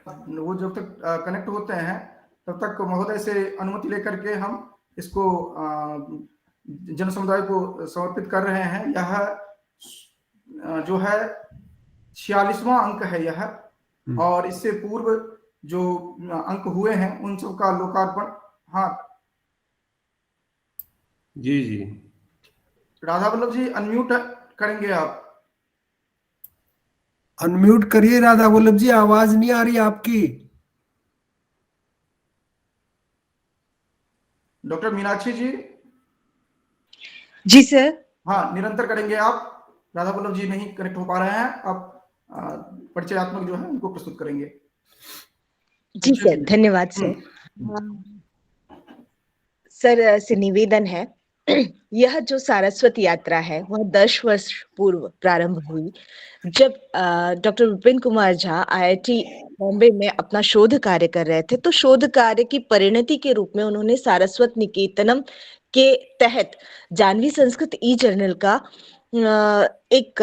वो जब तक कनेक्ट होते हैं तब तक महोदय से अनुमति लेकर के हम इसको जन समुदाय को समर्पित कर रहे हैं। यह जो है 46वां अंक है यह, और इससे पूर्व जो अंक हुए हैं उन सब का लोकार्पण। हाँ जी जी, राधा वल्लभ जी अनम्यूट करेंगे आप? अनम्यूट करिए राधा वल्लभ जी, आवाज नहीं आ रही आपकी। डॉक्टर मीनाक्षी जी। जी सर। हाँ, निरंतर करेंगे आप। राधा वल्लभ जी नहीं कनेक्ट हो पा रहे हैं, आप परिचयात्मक जो है उनको प्रस्तुत करेंगे। जी सर, धन्यवाद सर। सर से निवेदन है, यह जो सारस्वत यात्रा है वह 10 वर्ष पूर्व प्रारंभ हुई, जब डॉक्टर विपिन कुमार झा IIT बॉम्बे में अपना शोध कार्य कर रहे थे। तो शोध कार्य की परिणति के रूप में उन्होंने सारस्वत निकेतनम के तहत जानवी संस्कृत ई-जर्नल का एक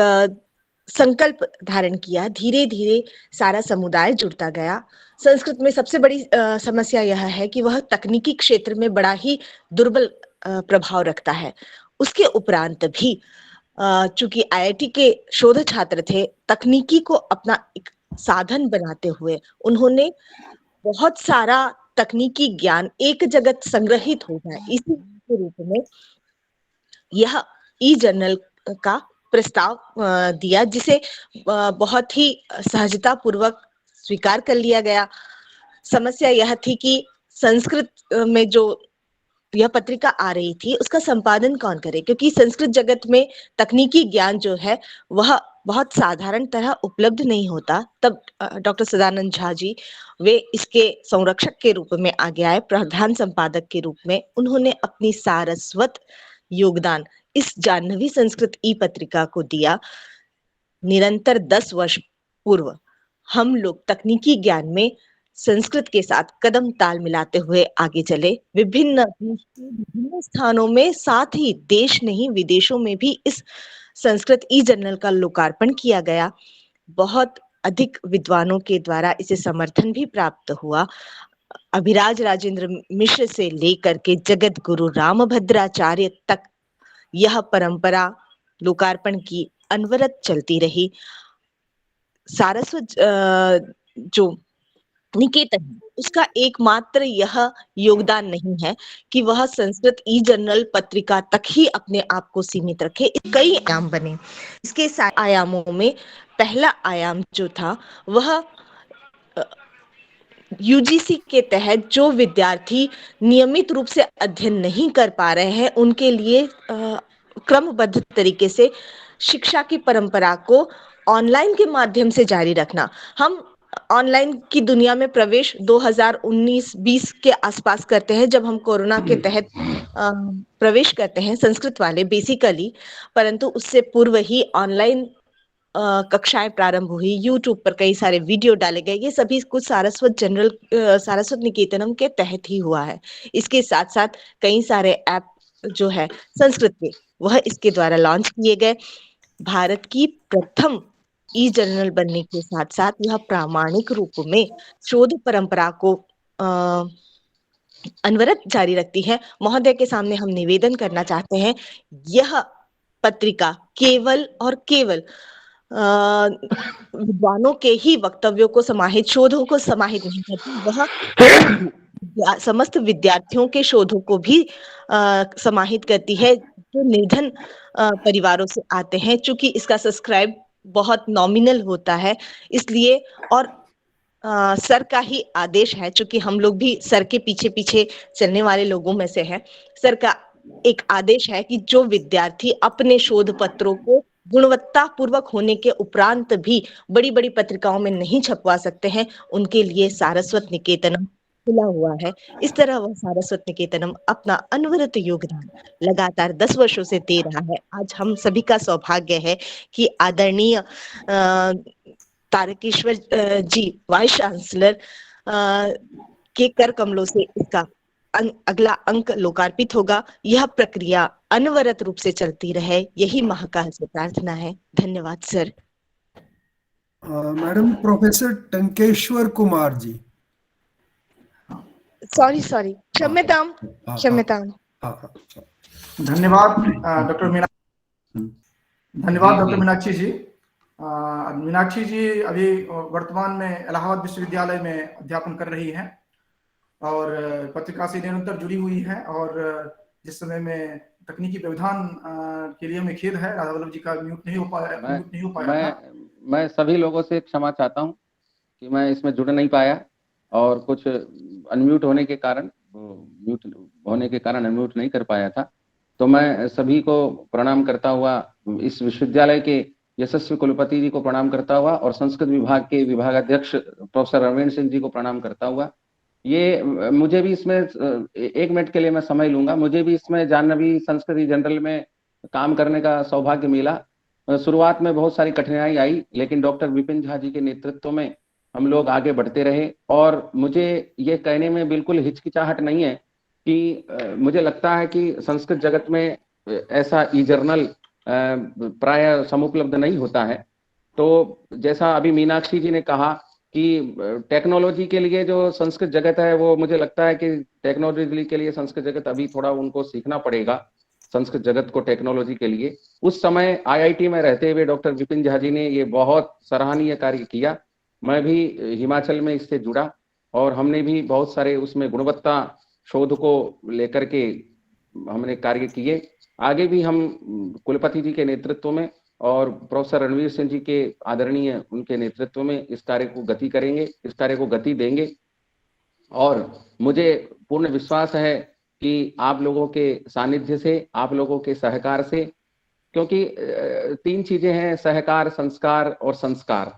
संकल्प धारण किया। धीरे धीरे सारा समुदाय जुड़ता गया। संस्कृत में सबसे बड़ी समस्या यह है कि वह तकनीकी क्षेत्र में बड़ा ही दुर्बल प्रभाव रखता है। उसके उपरांत भी चूंकि IIT के शोध छात्र थे, तकनीकी को अपना एक साधन बनाते हुए उन्होंने बहुत सारा तकनीकी ज्ञान एक जगह संग्रहित हो जाए, इसी के रूप में यह ई-जर्नल का प्रस्ताव दिया, जिसे बहुत ही सहजता पूर्वक स्वीकार कर लिया गया। समस्या यह थी कि संस्कृत में जो यह पत्रिका आ रही थी उसका संपादन कौन करे, क्योंकि संस्कृत जगत में तकनीकी ज्ञान जो है वह बहुत साधारण तरह उपलब्ध नहीं होता। तब डॉक्टर सदानंद झा जी वे इसके संरक्षक के रूप में आगे आए, प्रधान संपादक के रूप में। उन्होंने अपनी सारस्वत योगदान इस जाह्नवी संस्कृत ई पत्रिका को दिया। निरंतर 10 वर्ष पूर्व हम लोग तकनीकी ज्ञान में संस्कृत के साथ कदम ताल मिलाते हुए आगे चले। विभिन्न स्थानों में, साथ ही देश नहीं विदेशों में भी इस संस्कृत ई-जर्नल का लोकार्पण किया गया। बहुत अधिक विद्वानों के द्वारा इसे समर्थन भी प्राप्त हुआ। अभिराज राजेंद्र मिश्र से लेकर के जगत गुरु रामभद्राचार्य तक यह परंपरा लोकार्पण की अनवरत चलती रही। सारस्वत जो निकेतन उसका एकमात्र यह योगदान नहीं है कि वह संस्कृत ई-जर्नल पत्रिका तक ही अपने आप को सीमित रखे। कई आयाम बने। इसके आयामों में पहला आयाम जो था वह UGC के तहत जो विद्यार्थी नियमित रूप से अध्ययन नहीं कर पा रहे हैं उनके लिए क्रमबद्ध तरीके से शिक्षा की परंपरा को ऑनलाइन के माध्यम से जारी रखना। हम ऑनलाइन की दुनिया में प्रवेश 2019-20 के आसपास करते हैं, जब हम कोरोना के तहत प्रवेश करते हैं संस्कृत वाले बेसिकली, परंतु उससे पूर्व ही ऑनलाइन कक्षाएं प्रारंभ हुई। YouTube पर कई सारे वीडियो डाले गए। ये सभी कुछ सारस्वत निकेतनम के तहत ही हुआ है। इसके साथ साथ कई सारे ऐप जो है संस्कृत के, वह इसके द्वारा लॉन्च किए गए। भारत की प्रथम ई-जर्नल बनने के साथ साथ यह प्रामाणिक रूप में शोध परंपरा को अनवरत जारी रखती है। महोदय के सामने हम निवेदन करना चाहते हैं, यह पत्रिका केवल और केवल विद्वानों के ही वक्तव्यों को समाहित, शोधों को समाहित नहीं करती, वह समस्त विद्यार्थियों के शोधों को भी समाहित करती है जो निर्धन परिवारों से आते हैं। चूंकि इसका सब्सक्राइब बहुत नॉमिनल होता है, इसलिए और सर का ही आदेश है, चूंकि हम लोग भी सर के पीछे पीछे चलने वाले लोगों में से हैं। सर का एक आदेश है कि जो विद्यार्थी अपने शोध पत्रों को गुणवत्ता पूर्वक होने के उपरांत भी बड़ी बड़ी पत्रिकाओं में नहीं छपवा सकते हैं, उनके लिए सारस्वत निकेतनम खुला हुआ है। इस तरह वह सारस्वत निकेतनम अपना अनवरत योगदान लगातार 10 वर्षों से दे रहा है। आज हम सभी का सौभाग्य है कि आदरणीय तारकेश्वर जी वाइस चांसलर के कर कमलों से इसका अगला अंक लोकार्पित होगा। यह प्रक्रिया अनवरत रूप से चलती रहे, यही महाकाल से प्रार्थना है। धन्यवाद sir. Madam professor Tankeshwar Kumar ji. Sorry क्षम्यताम हाँ, क्षम्यताम। हाँ, हाँ, हाँ। धन्यवाद डॉक्टर धन्यवाद जी, डॉक्टर जी। मीनाक्षी जी। मीनाक्षी जी अभी वर्तमान में इलाहाबाद विश्वविद्यालय में अध्यापन कर रही हैं और पत्रिका से निरंतर जुड़ी हुई है। और जिस समय में तकनीकी व्यवधान के लिए हमें खेद है, राधा वल्लभ जी का म्यूट नहीं हो पाया था। मैं सभी लोगों से क्षमा चाहता हूं कि मैं इसमें जुड़ नहीं पाया और कुछ अनम्यूट होने के कारण अनम्यूट नहीं कर पाया था। तो मैं सभी को प्रणाम करता हुआ, इस विश्वविद्यालय के यशस्वी कुलपति जी को प्रणाम करता हुआ और संस्कृत विभाग के विभागाध्यक्ष प्रोफेसर रविन्द्र सिंह जी को प्रणाम करता हुआ, ये मुझे भी इसमें 1 मिनट के लिए मैं समय लूंगा। मुझे भी इसमें जाह्नवी संस्कृति जनरल में काम करने का सौभाग्य मिला। शुरुआत में बहुत सारी कठिनाई आई, लेकिन डॉक्टर विपिन झा जी के नेतृत्व में हम लोग आगे बढ़ते रहे। और मुझे ये कहने में बिल्कुल हिचकिचाहट नहीं है कि मुझे लगता है कि संस्कृत जगत में ऐसा ई जर्नल प्राय समुपलब्ध नहीं होता है। तो जैसा अभी मीनाक्षी जी ने कहा कि टेक्नोलॉजी के लिए जो संस्कृत जगत है, वो मुझे लगता है कि टेक्नोलॉजी के लिए संस्कृत जगत अभी थोड़ा उनको सीखना पड़ेगा। संस्कृत जगत को टेक्नोलॉजी के लिए उस समय आईआईटी में रहते हुए डॉक्टर विपिन झा जी ने ये बहुत सराहनीय कार्य किया। मैं भी हिमाचल में इससे जुड़ा और हमने भी बहुत सारे उसमें गुणवत्ता शोध को लेकर के हमने कार्य किए। आगे भी हम कुलपति जी के नेतृत्व में और प्रोफेसर रणवीर सिंह जी के आदरणीय उनके नेतृत्व में इस कार्य को गति करेंगे, इस कार्य को गति देंगे। और मुझे पूर्ण विश्वास है कि आप लोगों के सानिध्य से, आप लोगों के सहकार से, क्योंकि 3 चीजें हैं, सहकार, संस्कार और संस्कार।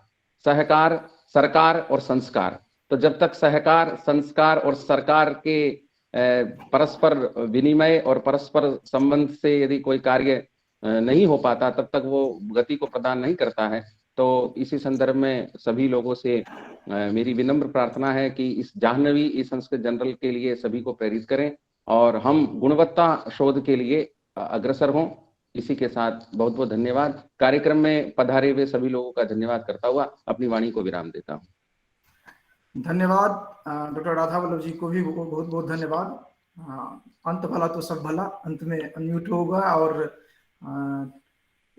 सहकार, सरकार और संस्कार। तो जब तक सहकार, संस्कार और सरकार के परस्पर विनिमय और परस्पर संबंध से यदि कोई कार्य नहीं हो पाता, तब तक वो गति को प्रदान नहीं करता है। तो इसी संदर्भ में सभी लोगों से मेरी विनम्र प्रार्थना है कि इस जाह्नवी ई संस्कृत जनरल के लिए सभी को प्रेरित करें और हम गुणवत्ता शोध के लिए अग्रसर हों। इसी के साथ बहुत बहुत धन्यवाद। कार्यक्रम में पधारे हुए सभी लोगों का धन्यवाद करता हुआ अपनी वाणी को विराम देता हूं। धन्यवाद डॉक्टर राधा वल्लभ जी को भी बहुत बहुत धन्यवाद। अंत भला तो सब भला, अंत में अनम्यूट होगा। और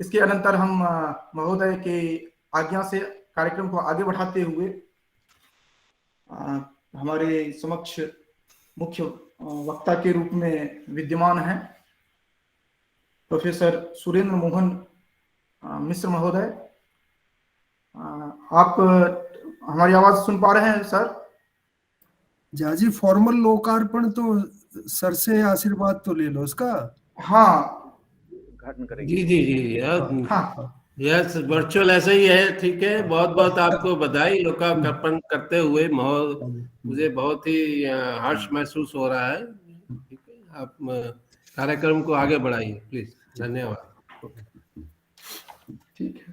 इसके अनंतर हम महोदय के आज्ञा से कार्यक्रम को आगे बढ़ाते हुए हमारे समक्ष मुख्य वक्ता के रूप में विद्यमान हैं प्रोफेसर सुरेंद्र मोहन मिश्र महोदय। आप हमारी आवाज सुन पा रहे हैं सर? जाजी फॉर्मल लोकार्पण तो सर से आशीर्वाद तो ले लो उसका। हाँ जी जी जी हाँ यस, वर्चुअल ऐसे ही है। ठीक है, बहुत बहुत आपको बधाई लोकार्पण करते हुए। मुझे बहुत ही हर्ष महसूस हो रहा है। ठीक है, आप कार्यक्रम को आगे बढ़ाइए प्लीज। धन्यवाद। ठीक है।